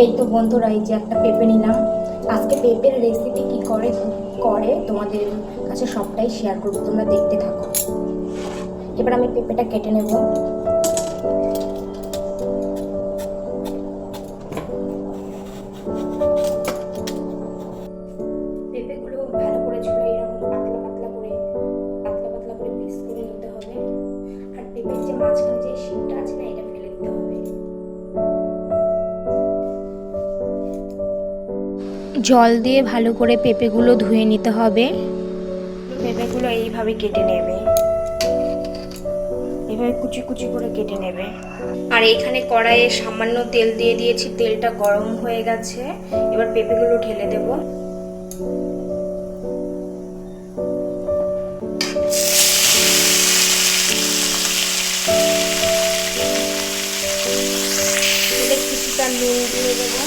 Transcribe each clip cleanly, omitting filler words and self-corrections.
এই তো বন্ধুরা, এই যে একটা পেঁপে নিলাম। আজকে পেঁপের রেসিপি কি করে করে তোমাদের কাছে সবটাই শেয়ার করবো, তোমরা দেখতে থাকো। এবার আমি পেঁপেটা কেটে নেব। পেঁপেগুলো ভালো করে ছিল এরকম পাতলা পাতলা করে পিস করে নিতে হবে। আর পেঁপের যে মাঝখানে যে শিটটা আছে না, এটা ফেলে দিতে হবে। জল দিয়ে ভালো করে পেঁপেগুলো ধুয়ে নিতে হবে। পেঁপেগুলো এইভাবে কেটে নেবে, এভাবে কুচি কুচি করে কেটে নেবে। আর এখানে কড়াইয়ে সামান্য তেল দিয়ে দিয়েছি, তেলটা গরম হয়ে গেছে। এবার পেঁপেগুলো ঢেলে দেব। কিছুটা নুন দিয়ে দেবো।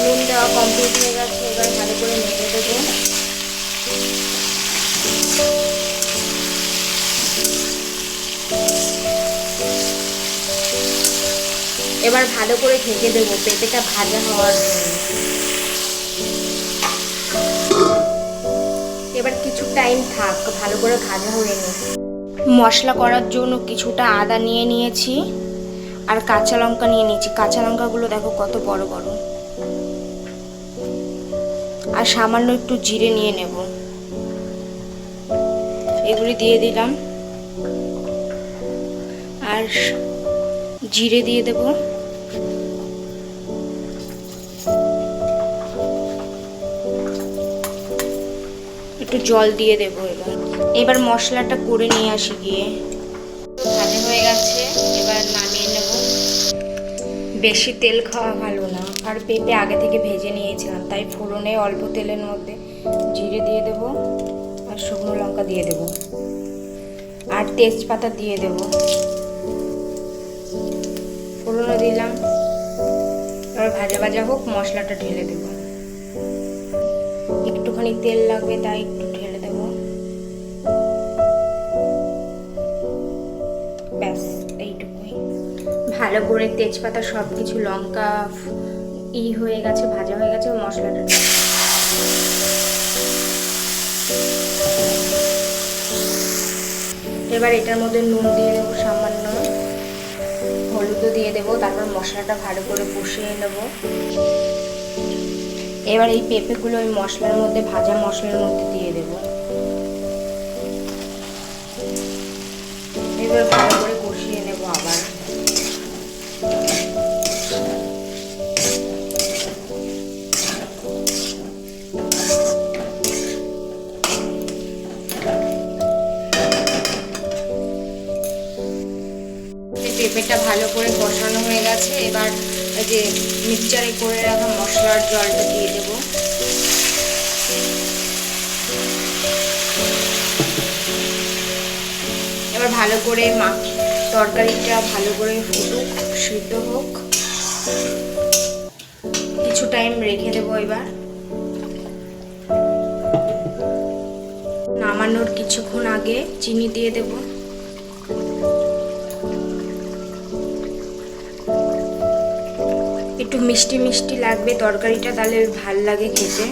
নুন দেওয়া কমপ্লিট হয়ে গেছে, এবার ভালো করে নেড়ে দেবো। এবার ভালো করে ঢেকে দেবো পেঁপেটা ভাজা হওয়ার জন্য। এবার কিছু টাইম থাক, ভালো করে ভাজা হয়ে নি। মশলা করার জন্য কিছুটা আদা নিয়ে নিয়েছি আর কাঁচা লঙ্কা নিয়ে নিয়েছি। কাঁচা লঙ্কাগুলো দেখো কত বড় বড়। আর সামান্য একটু জিরে নিয়ে নেব, এগুলি দিয়ে দিলাম। আর জিরে দিয়ে দেব। একটু জল দিয়ে দেবো। এবার মশলাটা করে নিয়ে আসি গিয়ে। ভাজা হয়ে গেছে, এবার নামিয়ে নেব। বেশি তেল খাওয়া ভালো না, আর পেঁপে আগে থেকে ভেজে নিয়েছিলাম, তাই ফোড়নে অল্প তেলের মধ্যে জিরে দিয়ে দেব আর শুকনো লঙ্কা দিয়ে দেব আর তেজপাতা দিয়ে দেব। ফোড়নে দিলাম, এবার ভাজা ভাজা হোক, মশলাটা ঢেলে দেব। একটুখানি তেল লাগবে, তাই একটু ঢেলে দেব। ব্যাস এইটুকুই। ভালো করে তেজপাতা সব কিছু লঙ্কা হয়ে গেছে, ভাজা হয়ে গেছে। মশলাটা এবার এটার মধ্যে নুন দিয়ে দেবো সামান্য, হলুদও দিয়ে দেবো। তারপর মশলাটা ভালো করে কষিয়ে নেব। এবার এই পেঁপেগুলো ওই মশলার মধ্যে, ভাজা মশলার মধ্যে দিয়ে দেব। এবার ভালো করে কষিয়ে নেব আবার। পেঁপেটা ভালো করে কষানো হয়ে গেছে। এবার যে মিক্সচারে করে রাখা মশলার জলটা দিয়ে দেব। এবার ভালো করে তরকারিটা ভালো করে ফুটুক, সিদ্ধ হোক। কিছু টাইম রেখে দেবো। এবার নামানোর কিছুক্ষণ আগে চিনি দিয়ে দেব। একটু মিষ্টি মিষ্টি লাগবে তরকারিটা, তাহলে ভাল লাগে খেতে।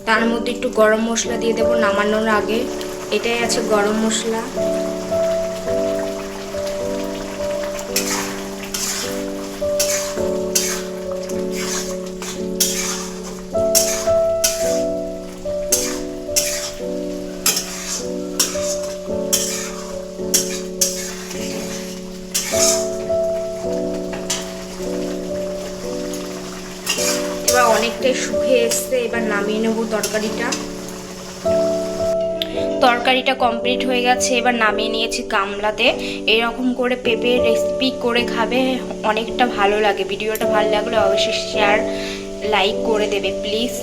তার মধ্যে একটু গরম মশলা দিয়ে দেবো নামানোর আগে। এটাই আছে গরম মশলা। এবার অনেকটাই শুকিয়ে এসছে, এবার নামিয়ে নেব তরকারিটা। তরকারিটা কমপ্লিট হয়ে গেছে, এবার নামিয়ে নিয়েছি গামলাতে। এরকম করে পেঁপের রেসিপি করে খাবে, অনেকটা ভালো লাগে। ভিডিওটা ভালো লাগলে অবশ্যই শেয়ার লাইক করে দেবে প্লিজ।